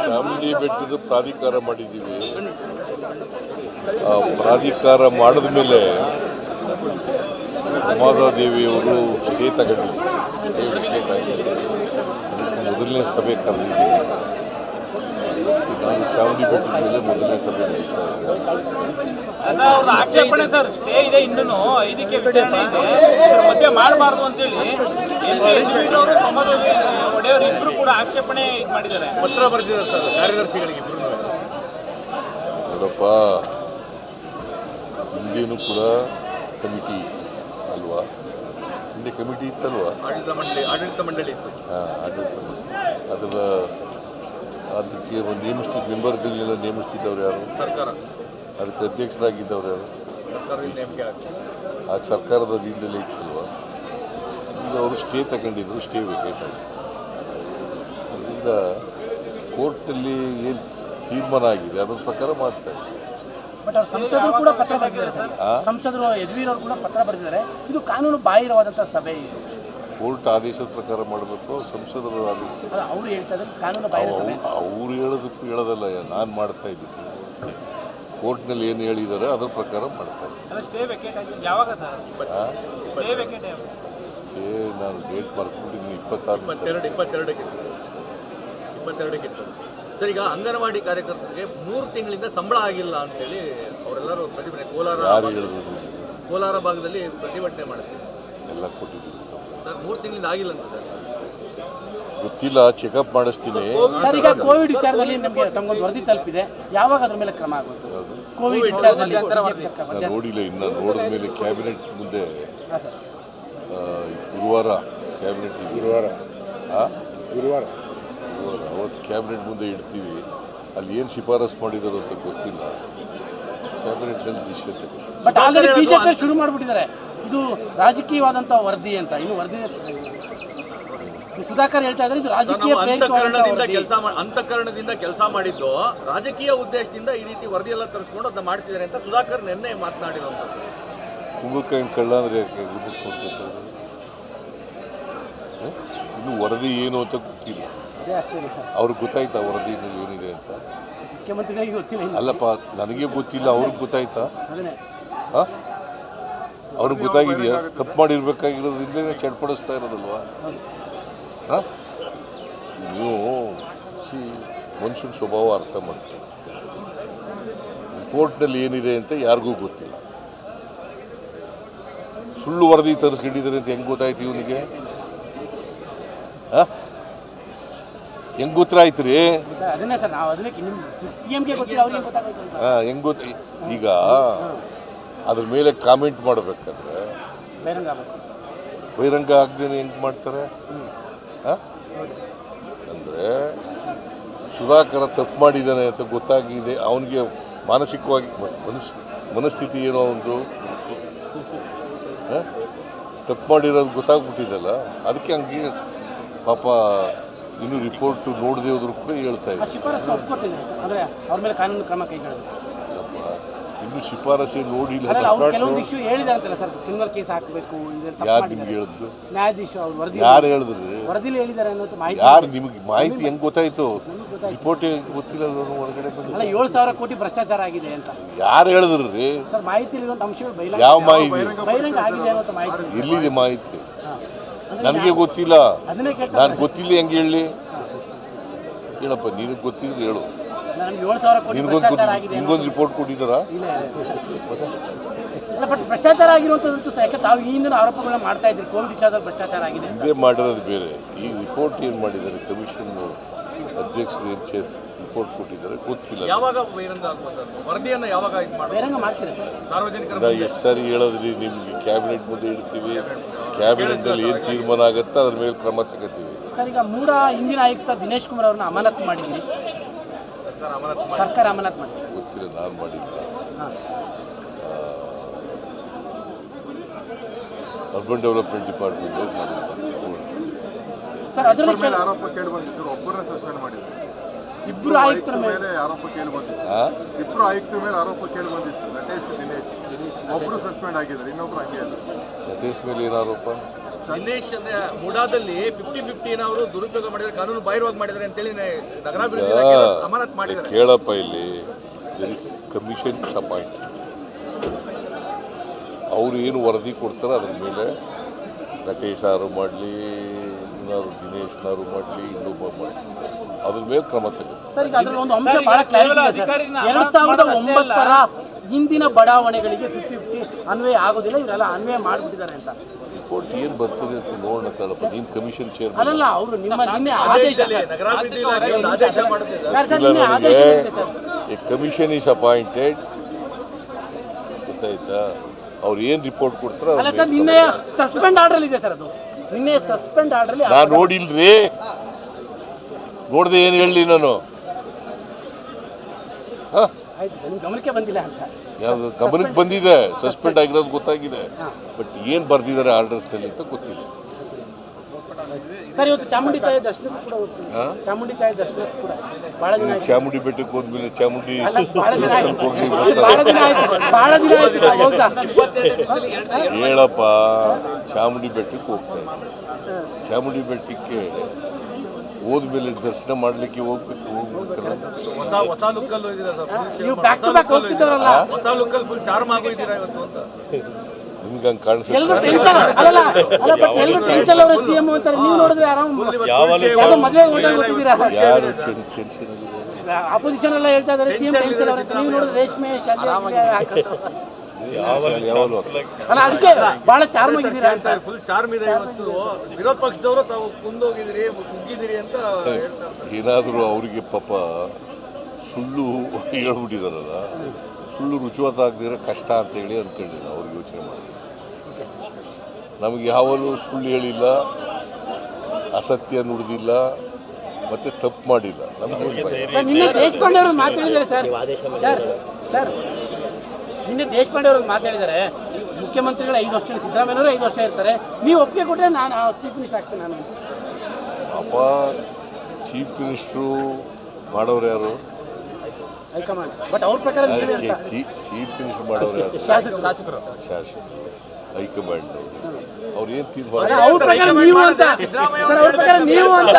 ಚಾಮುಂಡಿ ಬೆಟ್ಟದ ಪ್ರಾಧಿಕಾರ ಮಾಡಿದ್ದೀವಿ. ಪ್ರಾಧಿಕಾರ ಮಾಡಿದ ಮೇಲೆ ಉಮಾದೇವಿಯವರು ಸ್ಟೇ ತಗೊಂಡಿದ್ದಾರೆ. ಸ್ಟೇ ವಿಕೆಟ್ ಆಗಿದೆ. ಅದಕ್ಕೆ ಮೊದಲನೇ ಸಭೆ ಕರೆದಿದ್ದೀವಿ. ನಾನು ಚಾಮುಂಡಿ ಬೆಟ್ಟದ ಮೇಲೆ ಮೊದಲನೇ ಸಭೆ ನಡೀತಾ ಇದೆ. ಆಕ್ಷೇಪಣೆ ಸರ್, ಸ್ಟೇ ಇದೆ, ಇನ್ನೂ ಇದಕ್ಕೆ ವಿಚಾರಣೆ ಇದೆ, ಮಧ್ಯೆ ಮಾಡಬಾರ್ದು ಅಂತೇಳಿ ಒಡೆಯವರು ಇಬ್ಬರು ಕೂಡ ಆಕ್ಷೇಪಣೆ ಇದು ಮಾಡಿದ್ದಾರೆ, ಪತ್ರ ಬರೆದಿದ್ದಾರೆ ಸರ್ ಕಾರ್ಯದರ್ಶಿಗಳಿಗೆ. ನೋಡಪ್ಪ, ಹಿಂದೇನು ಕೂಡ ಕಮಿಟಿ ಅಲ್ವಾ? ಹಿಂದೆ ಕಮಿಟಿ ಇತ್ತಲ್ವಾ? ಆಡಳಿತ ಮಂಡಳಿ ಇತ್ತು. ಆಡಳಿತ ಮಂಡಳಿ. ಅದಕ್ಕೆ ನೇಮಿಸ್ತಿದ್ದ ಮೆಂಬರ್ಗಳನ್ನೆಲ್ಲ ನೇಮಿಸ್ತಿದ್ದವ್ರು ಯಾರು? ಸರ್ಕಾರ. ಅದಕ್ಕೆ ಅಧ್ಯಕ್ಷರಾಗಿದ್ದವ್ರು ಯಾರು? ಆಗ ಸರ್ಕಾರದ ಅಧೀನದಲ್ಲೇ ಇತ್ತಲ್ವ? ಈಗ ಅವರು ಸ್ಟೇ ತಗೊಂಡಿದ್ರು, ಸ್ಟೇ ವಿಕೆಟ್ ಆಗಿದೆ. ಅದರಿಂದ ಕೋರ್ಟ್ನಲ್ಲಿ ಏನು ತೀರ್ಮಾನ ಆಗಿದೆ ಅದರ ಪ್ರಕಾರ ಮಾಡ್ತಾ ಇದ್ದಾರೆ. ಬಟ್ ಅವ್ರು ಸಂಸದರು ಕೂಡ ಪತ್ರ ಬರೆದಿದ್ದಾರೆ. ಸಂಸದರು ಯದುವೀರ್ ಅವರು ಕೂಡ ಪತ್ರ ಬರೆದಿದ್ದಾರೆ. ಇದು ಕಾನೂನು ಬಾಹಿರವಾದಂಥ ಸಭೆ. ಕೋರ್ಟ್ ಆದೇಶದ ಪ್ರಕಾರ ಮಾಡಬೇಕು, ಸಂಸದರು ಆದೇಶ. ಅವರು ಹೇಳ್ತಾ ಇದ್ದಾರೆ ಕಾನೂನು ಬಾಹಿರ ಸಭೆ. ಅವ್ರು ಹೇಳೋದಕ್ಕೂ ಹೇಳೋದಲ್ಲ, ನಾನು ಮಾಡ್ತಾ ಇದ್ದೀನಿ. ಕೋರ್ಟ್ನಲ್ಲಿ ಏನು ಹೇಳಿದ್ದಾರೆ ಅದರ ಪ್ರಕಾರ ಮಾಡ್ತಾ ಇದ್ದೀನಿ. ಸ್ಟೇ ನಾನು ಡೇಟ್ ಮರೆತುಬಿಟ್ಟಿದ್ದೀನಿ. 22 ಸರ್, ಈಗ ಅಂಗನವಾಡಿ ಕಾರ್ಯಕರ್ತರಿಗೆ 3 ತಿಂಗಳಿಂದ ಸಂಬಳ ಆಗಿಲ್ಲ ಅಂತೇಳಿ ಅವರೆಲ್ಲರೂ ಪ್ರತಿಭಟನೆ ಕೋಲಾರ ಭಾಗದಲ್ಲಿ ಪ್ರತಿಭಟನೆ ಮಾಡ್ತಾರೆ. ಎಲ್ಲ ಕೊಟ್ಟಿದ್ದೀವಿ ಸರ್, 3 ತಿಂಗಳಿಂದ ಆಗಿಲ್ಲ ಅಂತ ಗೊತ್ತಿಲ್ಲ, ಚೆಕಪ್ ಮಾಡಿಸ್ತೀನಿ. ಸರ್, ಈಗ ಕೋವಿಡ್ ವಿಚಾರದಲ್ಲಿ ನಮಗೆ ತಮಗೊಂದು ವರದಿ ತಲುಪಿದೆ, ಯಾವಾಗ ಅದ್ರ ಮೇಲೆ ಕ್ರಮ ಆಗುತ್ತೆ? ಕೋವಿಡ್ ವಿಚಾರದಲ್ಲಿ ನೋಡಿಲ್ಲ, ಇನ್ನು ನೋಡಿದ ಮೇಲೆ ಕ್ಯಾಬಿನೆಟ್ ಮುಂದೆ ಗುರುವಾರ ಕ್ಯಾಬಿನೆಟ್ ಗುರುವಾರ ಅವತ್ತು ಕ್ಯಾಬಿನೆಟ್ ಮುಂದೆ ಇಡ್ತೀವಿ. ಅಲ್ಲಿ ಏನು ಶಿಫಾರಸು ಮಾಡಿದಾರೋ ಅಂತ ಗೊತ್ತಿಲ್ಲ. ಕ್ಯಾಬಿನೆಟ್ನಲ್ಲಿ ಡಿಸಿಷನ್ ತಗೊಂಡು. ಬಟ್ ಆಲ್ರೆಡಿ ಬಿಜೆಪಿ ಶುರು ಮಾಡಿಬಿಟ್ಟಿದ್ದಾರೆ, ಇದು ರಾಜಕೀಯವಾದಂಥ ವರದಿ ಅಂತ. ಇನ್ನು ವರದಿ ಸುಧಾಕರ್ ಹೇಳ್ತಾ ಇದ್ದಾರೆ, ಇದು ರಾಜಕೀಯ ಅಂತಃಕರಣದಿಂದ ಕೆಲಸ ಮಾಡಿದ್ದು, ರಾಜಕೀಯ ಉದ್ದೇಶದಿಂದ ಈ ರೀತಿ ವರದಿ ಎಲ್ಲ ತರಿಸ್ಕೊಂಡು ಅದನ್ನ ಮಾಡ್ತಿದ್ದಾರೆ ಅಂತ ಸುಧಾಕರ್ ನಿನ್ನೆ ಮಾತನಾಡಿರುವಂಥದ್ದು. ಕುಂಭಕಾಯಿನ ಕಳ್ಳ ಅಂದರೆ ಯಾಕೆ ಇನ್ನು ವರದಿ ಏನು ಅಂತ ಗೊತ್ತಿಲ್ಲ. ಅವ್ರಿಗೆ ಗೊತ್ತಾಯ್ತಾ ವರದಿನಲ್ಲಿ ಏನಿದೆ ಅಂತ? ಮುಖ್ಯಮಂತ್ರಿಗಳಿಗೆ ಗೊತ್ತಿಲ್ಲ. ಅಲ್ಲಪ್ಪ, ನನಗೆ ಗೊತ್ತಿಲ್ಲ, ಅವ್ರಿಗೆ ಗೊತ್ತಾಯ್ತಾ? ಅವ್ರಿಗೆ ಗೊತ್ತಾಗಿದೆಯಾ? ತಪ್ಪು ಮಾಡಿರ್ಬೇಕಾಗಿರೋದ್ರಿಂದಲೇ ಚಡ್ಪಡಿಸ್ತಾ ಇರೋದಲ್ವಾ? ನೀವು ಮನುಷ್ಯನ ಸ್ವಭಾವ ಅರ್ಥ ಮಾಡ್ತೀವಿ. ರಿಪೋರ್ಟ್ನಲ್ಲಿ ಏನಿದೆ ಅಂತ ಯಾರಿಗೂ ಗೊತ್ತಿಲ್ಲ. ಸುಳ್ಳು ವರದಿ ತರಿಸ್ಕೊಂಡಿದ್ದಾರೆ ಅಂತ ಹೆಂಗೆ ಗೊತ್ತಾಯ್ತು ಇವನಿಗೆ? ಹೆಂಗೆ ಗೊತ್ತಾಯ್ತು ರೀ? ಹೆಂಗೆ ಗೊತ್ತ? ಈಗ ಅದ್ರ ಮೇಲೆ ಕಾಮೆಂಟ್ ಮಾಡಬೇಕಾದ್ರೆ ಬಹಿರಂಗ ಆಗದೇನೆ ಹೆಂಗೆ ಮಾಡ್ತಾರೆ? ಅಂದರೆ ಸುಧಾಕರ ತಪ್ಪು ಮಾಡಿದ್ದಾನೆ ಅಂತ ಗೊತ್ತಾಗಿದೆ. ಅವನಿಗೆ ಮಾನಸಿಕವಾಗಿ ಮನಸ್ಥಿತಿ ಏನೋ ಒಂದು ತಪ್ಪು ಮಾಡಿರೋದು ಗೊತ್ತಾಗ್ಬಿಟ್ಟಿದ್ದಲ್ಲ, ಅದಕ್ಕೆ ಹಂಗೆ ಪಾಪ ಇನ್ನು ರಿಪೋರ್ಟ್ ನೋಡದೆ ಹೋದ್ರು ಕೂಡ ಹೇಳ್ತಾ ಇದ್ದಾರೆ. ಇನ್ನು ಶಿಫಾರಸೆ ನೋಡಿಲ್ಲ. ಯಾರು ನಿಮ್ಗೆ ಹೇಳಿದ್ದು? ಯಾರು ಹೇಳಿದ್ರಿ? ಯಾರು ನಿಮ್ಗೆ ಮಾಹಿತಿ ಹೆಂಗ್ ಗೊತ್ತಾಯ್ತು? ರಿಪೋರ್ಟ್ ಗೊತ್ತಿಲ್ಲ, ಹೊರಗಡೆ ಬಂದು 7,000 ಕೋಟಿ ಭ್ರಷ್ಟಾಚಾರ ಆಗಿದೆ ಅಂತ ಯಾರು ಹೇಳಿದ್ರಿ? ಯಾವ ಮಾಹಿತಿ? ಎಲ್ಲಿದೆ ಮಾಹಿತಿ? ನನಗೆ ಗೊತ್ತಿಲ್ಲ. ನಾನು ಗೊತ್ತಿಲ್ಲ ಹೆಂಗೆ ಹೇಳಿ? ಹೇಳಪ್ಪ, ನಿನಗೆ ಗೊತ್ತಿದ್ರೆ ಹೇಳು. ನಿನ್ಗೊಂದು ರಿಪೋರ್ಟ್ ಕೊಟ್ಟಿದ್ದಾರಾ? ಭ್ರಷ್ಟಾಚಾರ ಆಗಿರುವಂಥದ್ದು ಯಾಕೆ ತಾವು ಈ ಹಿಂದಿನ ಆರೋಪಗಳನ್ನ ಮಾಡ್ತಾ ಇದ್ರಿ, ಕೋವಿಡ್ ವಿಚಾರದಲ್ಲಿ ಭ್ರಷ್ಟಾಚಾರ ಆಗಿದೆ ಹಿಂದೆ ಮಾಡಿರೋದು ಬೇರೆ. ಈ ರಿಪೋರ್ಟ್ ಏನು ಮಾಡಿದ್ದಾರೆ ಕಮಿಷನ್ ಅಧ್ಯಕ್ಷರು ಏನು ರಿಪೋರ್ಟ್ ಕೊಟ್ಟಿದ್ದಾರೆ ಗೊತ್ತಿಲ್ಲ. ಯಾವಾಗ ಬಹಿರಂಗ ಆಗುವಂಥದ್ದು ವರದಿಯನ್ನು ಯಾವಾಗ ಬಹಿರಂಗ ಮಾಡ್ತೀರಾ ಸರ್? ಸಾರ್ವಜನಿಕರ ಎಷ್ಟು ಸಾರಿ ಹೇಳಿದ್ರಿ ನಿಮ್ಗೆ? ಕ್ಯಾಬಿನೆಟ್ ಮುಂದೆ ಇಡ್ತೀವಿ, ಕ್ಯಾಬಿನೆಟ್ನಲ್ಲಿ ಏನು ತೀರ್ಮಾನ ಆಗುತ್ತೆ ಅದ್ರ ಮೇಲೆ ಕ್ರಮ ತಗೋತೀವಿ. ಸರ್, ಈಗ ಮೂಡ ಹಿಂದಿನ ಆಯುಕ್ತ ದಿನೇಶ್ ಕುಮಾರ್ ಅವ್ರನ್ನ ಅಮಾನತು ಮಾಡಿದ್ದೀರಿ, ಸರ್ಕಾರ ಅಮಾನತು ಮಾಡಿ? ಗೊತ್ತಿಲ್ಲ, ನಾನು ಮಾಡಿಲ್ಲ. ಅರ್ಬನ್ ಡೆವಲಪ್ಮೆಂಟ್ ಡಿಪಾರ್ಟ್ಮೆಂಟ್ ಸರ್, ಅದರಲ್ಲಿ ಆರೋಪ ಕೇಳಿ ಬಂದಿದ್ರು, ಒಬ್ಬರನ್ನ ಸಸ್ಪೆಂಡ್ ಮಾಡಿದ್ರು. ಇಬ್ಬರು ಆಯುಕ್ತರ ಮೇಲೆ ಆರೋಪ ಕೇಳಿ ಬಂದಿತ್ತು. ಇಬ್ಬರು ಆಯುಕ್ತರ ಮೇಲೆ ಆರೋಪ ಕೇಳಿ ಬಂದಿತ್ತು. ನಟೇಶ್, ದಿನೇಶ್ ಒಬ್ಬರು ಸಸ್ಪೆಂಡ್ ಆಗಿದ್ದಾರೆ, ಇನ್ನೊಬ್ರು ಹಂಗೆ. ನಟೇಶ್ ಮೇಲೆ ಏನು ಆರೋಪ? ದಿನೇಶ್ ಅಂದ್ರೆ ಮುಡಾದಲ್ಲಿ 50-50 ಅವರು ದುರುಪಯೋಗ ಮಾಡಿದ್ದಾರೆ, ಕಾನೂನು ಬಾಹಿರವಾಗಿ ಮಾಡಿದ್ದಾರೆ ಅಂತೇಳಿ ನಗರಾಭಿವೃದ್ಧಿ ಇಲಾಖೆ ಅಮಾನತ್ ಮಾಡಿದ್ದಾರೆ. ಕೇಳಪ್ಪ ಇಲ್ಲಿ ದರ್ ಇಸ್ ಕಮಿಷನ್ ಅಪಾಯಿಂಟೆಡ್. ಅವರು ಏನು ವರದಿ ಕೊಡ್ತಾರೆ ಅದ್ರ ಮೇಲೆ ನಟೇಶ್ ಅವರು ಮಾಡಲಿ, ದಿನೇಶ್ನವರು ಮಾಡಲಿ, ಇನ್ನೊಬ್ಬ ಮಾಡಲಿ, ಅದ್ರ ಮೇಲೆ ಕ್ರಮ ತೆಗೆದುಕೊಳ್ಳಿ. ಸರ್, ಈಗ ಅದ್ರಲ್ಲಿ ಒಂದು ಅಂಶ ಬಹಳ ಕ್ಲಾರಿಟಿ ಇದೆ ಸರ್. 2009ರ ಹಿಂದಿನ ಬಡಾವಣೆಗಳಿಗೆ 50-50 ಅನ್ವಯ ಆಗೋದಿಲ್ಲ, ಇವರೆಲ್ಲ ಅನ್ವಯ ಮಾಡಿಬಿಟ್ಟಿದ್ದಾರೆ ಅಂತ. ರಿಪೋರ್ಟ್ ಏನು ಬರ್ತದೆ ಅಂತ ನೋಡೋಣ ತಡಪ್ಪ. ನೀನು ಕಮಿಷನ್ ಚೇರ್ ಅಲ್ಲಲ್ಲ, ಅವರು ನಿನ್ನೆ ಆದೇಶ ನಗರಾಭಿವೃದ್ಧಿ ಇಲಾಖೆ ಒಂದು ಆದೇಶ ಮಾಡುತ್ತಿದ್ದಾರೆ. ಸರ್ ನಿನ್ನೆ ಆದೇಶ ಇದೆ sir. A commission is appointed, ಗೊತ್ತಾಯ್ತಾ? ಅವ್ರು ಏನು ರಿಪೋರ್ಟ್ ಕೊಡ್ತಾರೆ ಅಲ್ಲ ಸರ್, ನಿನ್ನೆ ಸಸ್ಪೆಂಡ್ ಆರ್ಡರ್ ಇದೆ ಸರ್. ಅದು ನಿನ್ನೆ ಸಸ್ಪೆಂಡ್ ಆರ್ಡರ್ ನಾನು ನೋಡಿಲ್ರಿ, ನೋಡ್ದೆ ಏನು ಹೇಳಲಿ ನಾನು? ಆಯ್ತು, ನಿಮ್ ಗಮನಕ್ಕೆ ಬಂದಿಲ್ಲ ಅಂತ. ಯಾವುದು ಗಮನಕ್ಕೆ ಬಂದಿದೆ, ಸಸ್ಪೆಂಡ್ ಆಗಿರೋದು ಗೊತ್ತಾಗಿದೆ, ಬಟ್ ಏನು ಬರ್ದಿದ್ದಾರೆ ಆರ್ಡರ್ಸ್ನಲ್ಲಿ ಅಂತ ಗೊತ್ತಿಲ್ಲ. ಸರ್, ಇವತ್ತು ಚಾಮುಂಡಿ ತಾಯಿ ದರ್ಶನಕ್ಕೂ ಕೂಡ ಹೋಗ್ತೀನಿ. ಚಾಮುಂಡಿ ತಾಯಿ ದರ್ಶನಕ್ಕೂ ಕೂಡ ಬಹಳ ದಿನ ಆಯ್ತು. ಚಾಮುಂಡಿ ಬೆಟ್ಟಕ್ಕೆ ಹೋದ್ಮೇಲೆ ಚಾಮುಂಡಿ ಅಲ್ಲ, ಬಹಳ ದಿನ ಆಯ್ತು. ಹೋಗಿ ಬಹಳ ದಿನ ಆಯ್ತು, ಬಹಳ ದಿನ ಆಯ್ತು ಹೋಗ್ತಾ. ಹೇಳಪ್ಪ, ಚಾಮುಂಡಿ ಬೆಟ್ಟಕ್ಕೆ ಹೋಗ್ತಾ ಇದ್ದೆ. ಚಾಮುಂಡಿ ಬೆಟ್ಟಕ್ಕೆ ಹೋದ್ಮೇಲೆ ದರ್ಶನ ಮಾಡ್ಲಿಕ್ಕೆ ಹೋಗ್ಬೇಕಲ್ಲ. ಹೊಸ ಲುಕ್ಕಲ್ಲಿ ಹೋಗಿದ್ದಾರೆ ಸರ್. ನೀವು ಬ್ಯಾಕ್ ಟು ಬ್ಯಾಕ್ ಹೋಗ್ತಿದ್ದವರಲ್ಲ, ಹೊಸ ಲುಕ್ಕಲ್ಲಿ ಫುಲ್ ಚಾರ್ಮ್ ಆಗೋಗಿದ್ದೀರಾ ಇವತ್ತು ಅಂತ. ನಿಮ್ಗೆ ಹಂಗೆ ಕಾಣಿಸುತ್ತೆ. ಎಲ್ಲರೂ ಟೆನ್ಷನ್ ಅಲ್ಲ ಬಟ್ ಎಲ್ಲರೂ ಟೆನ್ಷನ್ ಅವರು ಸಿಎಂ ಅಂತಾರೆ. ನೀವು ನೋಡಿದ್ರೆ ಆರಾಮ್ ಯಾವುದೋ ಮದುವೆ ಹೊರಟೋಗ್ಬಿಟ್ಟಿದ್ದೀರಾ. ಯಾರು ಟೆನ್ಷನ್ ಅಪೋಸಿಷನ್ ಎಲ್ಲ ಹೇಳ್ತಾ ಇದ್ದಾರೆ ಸಿಎಂ ಟೆನ್ಷನ್ ಅವ್ರ. ನೀವು ನೋಡಿದ್ರೆ ರೇಷ್ಮೆ ಶಾಲೆ ಯಾವಾಗಲೂ ಅಲ್ಲ, ಅದಕ್ಕೆ ಬಹಳ ಚಾರ್ಮ್ ಆಗಿದ್ದೀರಾ ಅಂತ. ಫುಲ್ ಚಾರ್ಮ್ ಇದೆ ಇವತ್ತು. ವಿರೋಧ ಪಕ್ಷದವರು ತಾವು ಕುಂದೋಗಿದ್ದೀರಿ, ಕುಗ್ಗಿದ್ದೀರಿ ಅಂತ ಹೇಳ್ತಾರೆ. ಏನಾದರೂ ಅವರಿಗೆ ಪಾಪ ಸುಳ್ಳು ಹೇಳ್ಬಿಟ್ಟಿದಾರಲ್ಲ, ಸುಳ್ಳು ರುಚಿವತ್ತಾಗದಿರೋ ಕಷ್ಟ ಅಂತೇಳಿ ಅಂದ್ಕೊಂಡಿಲ್ಲ. ಅವ್ರಿಗೆ ಯೋಚನೆ ಮಾಡಿ, ನಮಗೆ ಯಾವಾಗಲೂ ಸುಳ್ಳು ಹೇಳಿಲ್ಲ, ಅಸತ್ಯ ನುಡಿದಿಲ್ಲ, ಮತ್ತೆ ತಪ್ಪು ಮಾಡಿಲ್ಲ. ನಮ್ಗೆ ಸರ್, ನಿನ್ನೆ ದೇಶಪಾಂಡೆ ಅವರು ಮಾತಾಡಿದ್ದಾರೆ ಸರ್. ಸರ್, ನಿನ್ನೆ ದೇಶಪಾಂಡೆ ಅವರು ಮಾತಾಡಿದ್ದಾರೆ, ಮುಖ್ಯಮಂತ್ರಿಗಳು 5 ವರ್ಷ, ಸಿದ್ದರಾಮಯ್ಯವರು 5 ವರ್ಷ ಇರ್ತಾರೆ, ನೀವು ಒಪ್ಪಿಗೆ ಕೊಟ್ಟರೆ ನಾನು ಚೀಫ್ ಮಿನಿಸ್ಟರ್ ಆಗ್ತೇನೆ ನಾನು. ಅಪ್ಪ, ಚೀಫ್ ಮಿನಿಸ್ಟ್ರು ಮಾಡೋರು ಯಾರು? ಹೈಕಮಾಂಡ್. ಬಟ್ ಅವ್ರ ಪ್ರಕಾರ ಚೀಫ್ ಮಿನಿಸ್ಟರ್ ಮಾಡೋರು ಯಾರು? ಶಾಸಕರು. ಹೈಕಮಾಂಡ್ ಅವ್ರು ಏನು ತೀರ್ಮಾನ ಅವ್ರ ಪ್ರಕಾರ ನೀವು ಅಂತ. ಸರ್, ಅವ್ರ ಪ್ರಕಾರ ನೀವು ಅಂತ.